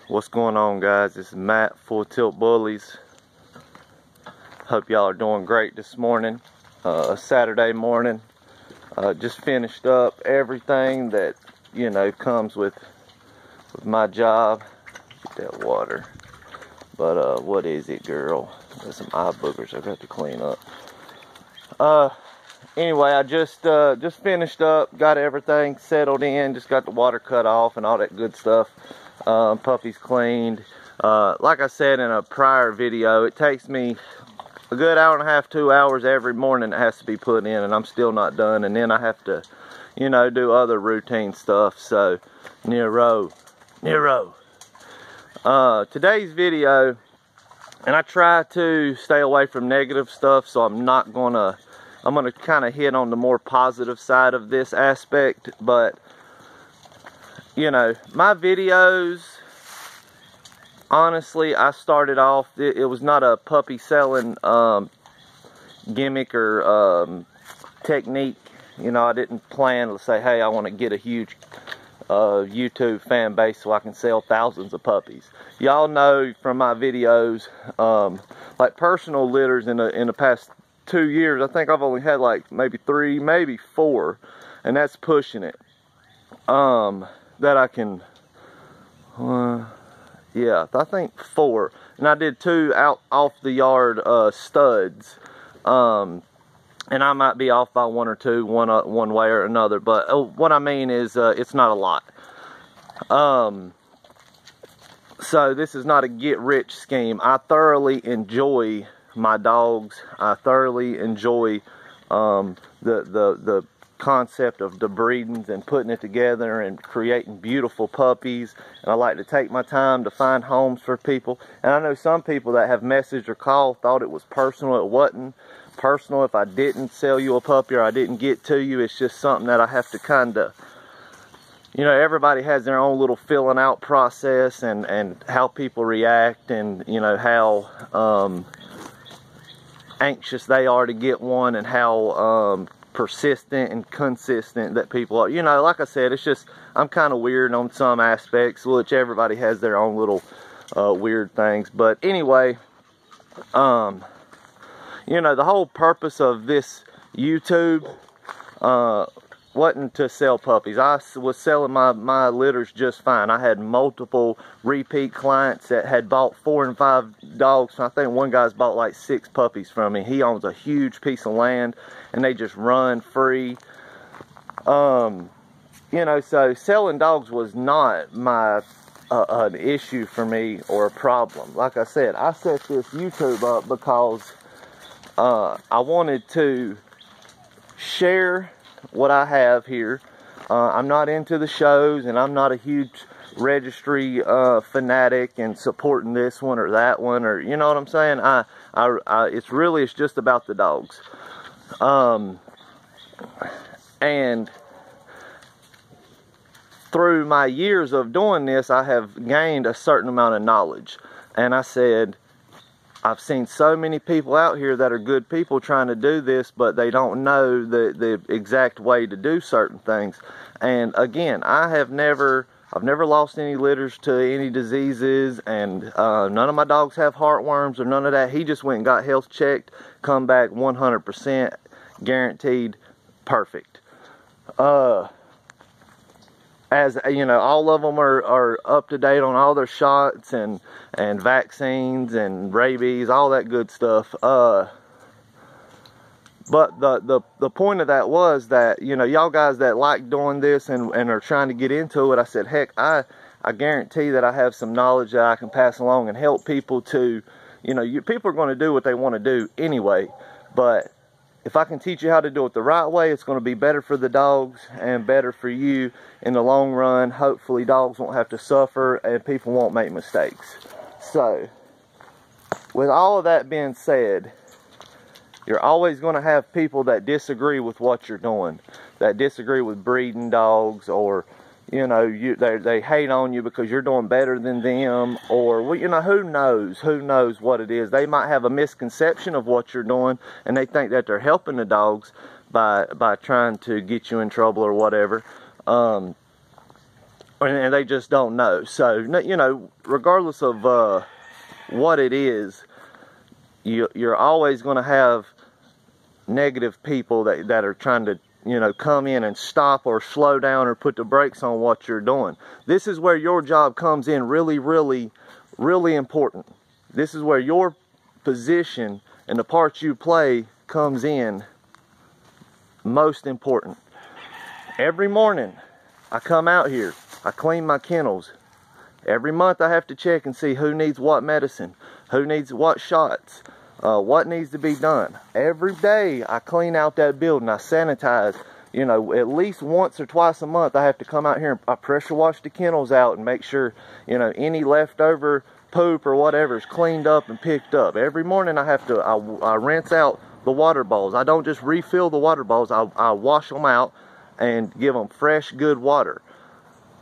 What's going on, guys? This is Matt, Full Tilt Bullies. Hope y'all are doing great this morning. Saturday morning. Just finished up everything that, you know, comes with my job. Get that water. But what is it, girl? There's some eye boogers I got to clean up. Anyway, I just finished up, got everything settled in, just got the water cut off and all that good stuff. Puppy's cleaned. Like I said in a prior video, it takes me a good hour and a half, 2 hours every morning that has to be put in, and I'm still not done. And then I have to, you know, do other routine stuff. So, Nero. Today's video, and I try to stay away from negative stuff, so I'm gonna kind of hit on the more positive side of this aspect. But you know, my videos, honestly, I started off, it was not a puppy selling gimmick or technique. You know, I didn't plan to say, hey, I want to get a huge YouTube fan base so I can sell thousands of puppies. Y'all know from my videos, like personal litters in the past 2 years, I think I've only had like maybe 3, maybe 4, and that's pushing it. That I can, yeah, I think 4, and I did 2 out off the yard studs, and I might be off by 1 or 2, one way or another. But what I mean is, it's not a lot. So this is not a get-rich scheme. I thoroughly enjoy my dogs. I thoroughly enjoy the concept of the breedings and putting it together and creating beautiful puppies. And I like to take my time to find homes for people. And I know some people that have messaged or called thought it was personal. It wasn't personal if I didn't sell you a puppy or I didn't get to you. It's just something that I have to kind of, you know, everybody has their own little filling out process, and how people react, and you know how anxious they are to get one, and how persistent and consistent that people are. You know, like I said, it's just, I'm kind of weird on some aspects, which everybody has their own little weird things. But anyway, you know, the whole purpose of this YouTube wasn't to sell puppies. I was selling my litters just fine. I had multiple repeat clients that had bought 4 and 5 dogs. I think one guy's bought like 6 puppies from me. He owns a huge piece of land, and they just run free. You know, so selling dogs was not an issue for me or a problem. Like I said, I set this YouTube up because I wanted to share what I have here. I'm not into the shows, and I'm not a huge registry fanatic and supporting this one or that one, or you know what I'm saying. It's just about the dogs. And through my years of doing this, I have gained a certain amount of knowledge. And I said, I've seen so many people out here that are good people trying to do this, but they don't know the exact way to do certain things. And again, I've never lost any litters to any diseases, and none of my dogs have heartworms or none of that. He just went and got health checked, come back 100% guaranteed perfect. As you know, all of them are up to date on all their shots and vaccines and rabies, all that good stuff. But the point of that was that, you know, y'all guys that like doing this and are trying to get into it, I said, heck, I guarantee that I have some knowledge that I can pass along and help people to, you know, people are going to do what they want to do anyway, but if I can teach you how to do it the right way, it's going to be better for the dogs and better for you in the long run. Hopefully dogs won't have to suffer and people won't make mistakes. So, with all of that being said, you're always going to have people that disagree with what you're doing, that disagree with breeding dogs, or you know, they hate on you because you're doing better than them, or well, you know, who knows what it is. They might have a misconception of what you're doing, and they think that they're helping the dogs by trying to get you in trouble or whatever. and they just don't know. So, you know, regardless of what it is, you're always going to have negative people that are trying to, you know, come in and stop or slow down or put the brakes on what you're doing. This is where your job comes in really, really, really important. This is where your position and the part you play comes in most important. Every morning I come out here, I clean my kennels. Every month I have to check and see who needs what medicine, who needs what shots, what needs to be done. Every day I clean out that building, I sanitize. You know, at least once or twice a month I have to come out here and I pressure wash the kennels out and make sure, you know, any leftover poop or whatever is cleaned up and picked up. Every morning I have to, I rinse out the water bowls. I don't just refill the water bowls, I wash them out and give them fresh, good water.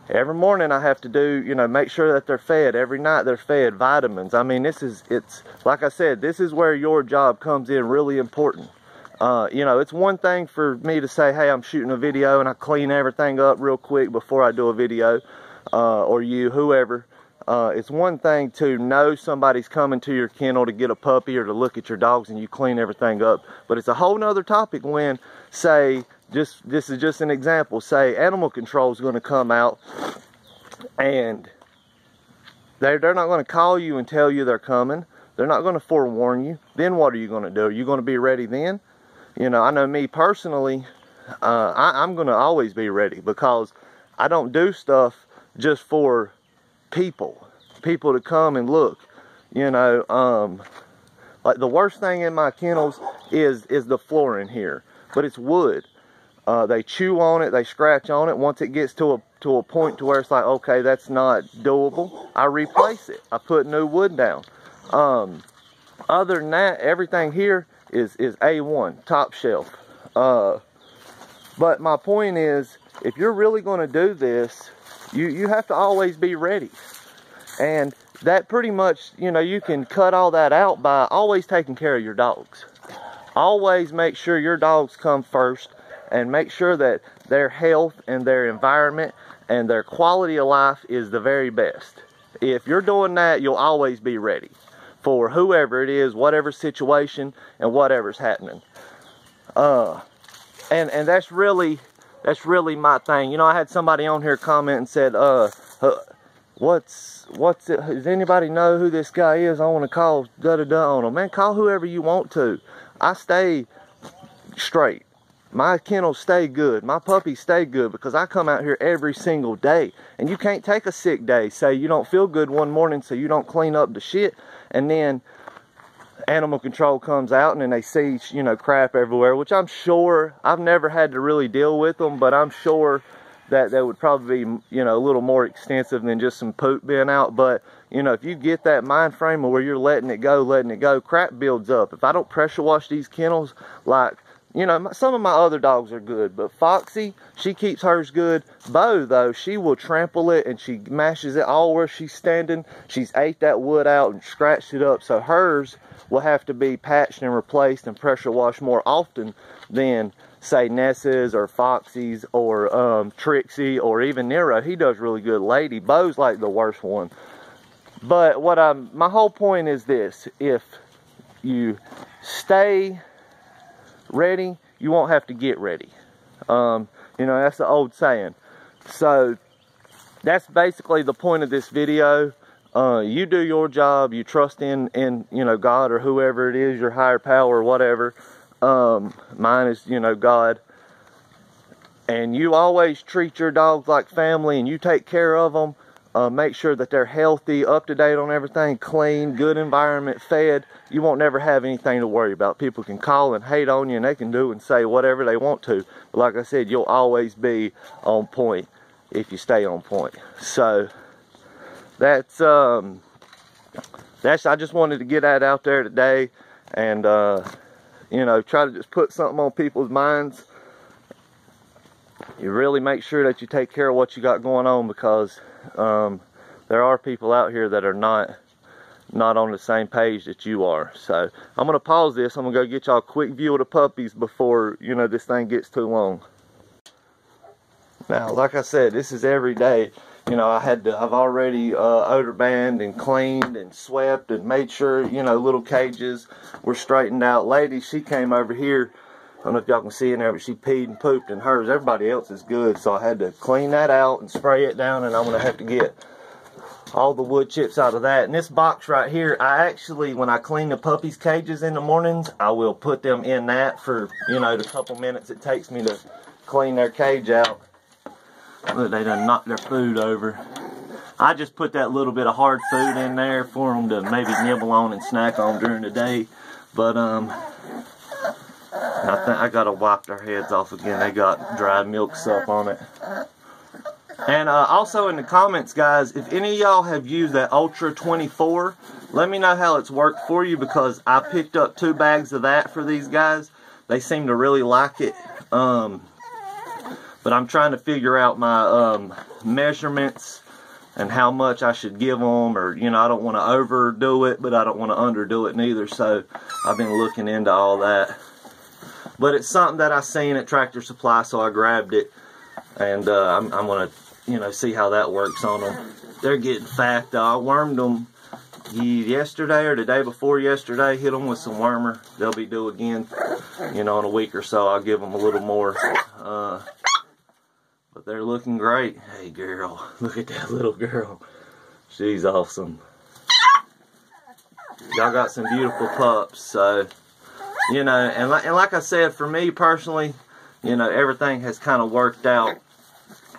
Every morning I have to do, you know, make sure that they're fed. Every night they're fed vitamins. I mean, it's like I said, this is where your job comes in really important. You know, it's one thing for me to say, hey, I'm shooting a video and I clean everything up real quick before I do a video, or you, whoever. It's one thing to know somebody's coming to your kennel to get a puppy or to look at your dogs and you clean everything up. But it's a whole nother topic when, say, this is just an example, say animal control is going to come out and they're not going to call you and tell you they're coming. They're not going to forewarn you. Then what are you going to do? Are you going to be ready then? You know, I know me personally, I'm going to always be ready because I don't do stuff just for people to come and look. You know, like the worst thing in my kennels is the flooring here, but it's wood. They chew on it, they scratch on it. Once it gets to a point to where it's like, okay, that's not doable, I replace it. I put new wood down. Other than that, everything here is A1, top shelf. But my point is, if you're really going to do this, you have to always be ready. And that pretty much, you know, you can cut all that out by always taking care of your dogs. Always make sure your dogs come first and make sure that their health and their environment and their quality of life is the very best. If you're doing that, you'll always be ready for whoever it is, whatever situation and whatever's happening. And that's really my thing. You know, I had somebody on here comment and said, what's it? Does anybody know who this guy is? I want to call da-da-da on him. Man, call whoever you want to. I stay straight. My kennels stay good. My puppies stay good because I come out here every single day. And you can't take a sick day. Say you don't feel good one morning so you don't clean up the shit. And then animal control comes out and then they see, you know, crap everywhere. Which I'm sure, I've never had to really deal with them. But I'm sure that would probably be, you know, a little more extensive than just some poop being out. But, you know, if you get that mind frame of where you're letting it go, crap builds up. If I don't pressure wash these kennels, like, you know, some of my other dogs are good, but Foxy, she keeps hers good. Bo, though, she will trample it and she mashes it all where she's standing. She's ate that wood out and scratched it up, so hers will have to be patched and replaced and pressure washed more often than, say, Ness's or Foxy's or Trixie or even Nero. He does really good. Lady, Bo's like the worst one. But my whole point is this: if you stay ready, you won't have to get ready. You know, that's the old saying. So that's basically the point of this video. You do your job, you trust in you know, God or whoever it is, your higher power or whatever. Mine is, you know, God. And you always treat your dogs like family and you take care of them. Make sure that they're healthy, up to date on everything, clean, good environment, fed. You won't never have anything to worry about. People can call and hate on you and they can do and say whatever they want to. But like I said, you'll always be on point if you stay on point. So that's I just wanted to get that out there today and you know, try to just put something on people's minds. You really make sure that you take care of what you got going on, because there are people out here that are not on the same page that you are. So I'm going to pause this. I'm going to go get y'all a quick view of the puppies before, you know, this thing gets too long. Now, like I said, this is every day. you know, I've already odor banned and cleaned and swept and made sure, you know, little cages were straightened out. Lady, she came over here. I don't know if y'all can see in there, but she peed and pooped in hers. Everybody else is good, so I had to clean that out and spray it down, and I'm going to have to get all the wood chips out of that. And this box right here, I actually, when I clean the puppies' cages in the mornings, I will put them in that for, you know, the couple minutes it takes me to clean their cage out. Look, they done knocked their food over. I just put that little bit of hard food in there for them to maybe nibble on and snack on during the day. But I think I gotta wipe their heads off again. They got dry milk stuff on it. And also in the comments, guys, if any of y'all have used that Ultra 24, let me know how it's worked for you, because I picked up 2 bags of that for these guys. They seem to really like it. But I'm trying to figure out my measurements and how much I should give them, or, you know, I don't want to overdo it, but I don't want to underdo it neither. So I've been looking into all that. But it's something that I seen at Tractor Supply, so I grabbed it, and I'm going to, you know, see how that works on them. They're getting fat, though. I wormed them yesterday or the day before yesterday. Hit them with some wormer. They'll be due again, you know, in a week or so. I'll give them a little more. But they're looking great. Hey, girl, look at that little girl. She's awesome. Y'all got some beautiful pups, so... You know, and like I said, for me personally, you know, everything has kind of worked out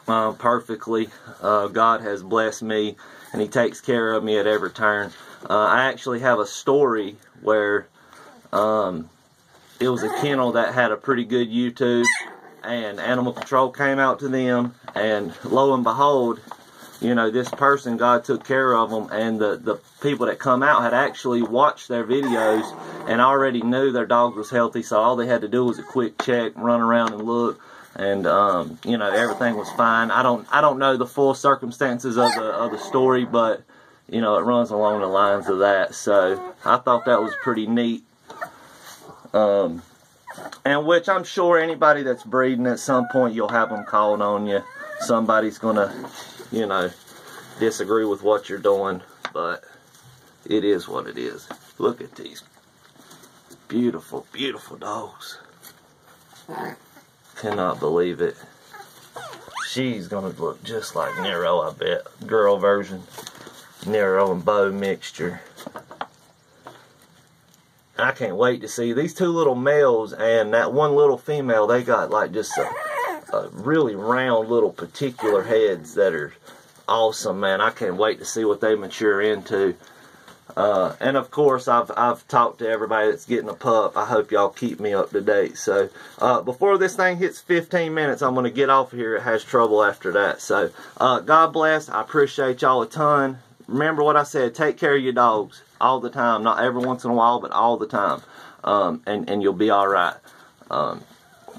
perfectly. God has blessed me, and He takes care of me at every turn. I actually have a story where it was a kennel that had a pretty good YouTube, and Animal Control came out to them, and lo and behold, you know, this person, God took care of them, and the people that come out had actually watched their videos and already knew their dog was healthy, so all they had to do was a quick check, run around and look, and you know, everything was fine. I don't know the full circumstances of the story, but you know, it runs along the lines of that. So I thought that was pretty neat. And which I'm sure anybody that's breeding, at some point you'll have them calling on you. Somebody's gonna, you know, disagree with what you're doing, but it is what it is. Look at these beautiful, beautiful dogs. Cannot believe it. She's gonna look just like Nero, I bet. Girl version. Nero and Bo mixture. I can't wait to see these 2 little males and that one little female. They got like just a really round little particular heads that are awesome, man. I can't wait to see what they mature into. And of course, I've talked to everybody that's getting a pup. I hope y'all keep me up to date. So before this thing hits 15 minutes, I'm going to get off of here. It has trouble after that. So God bless. I appreciate y'all a ton. Remember what I said. Take care of your dogs all the time. Not every once in a while, but all the time. And you'll be all right.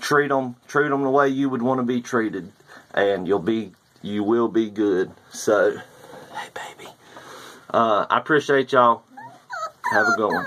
Treat them the way you would want to be treated, and you will be good. So, hey baby, I appreciate y'all. Have a good one.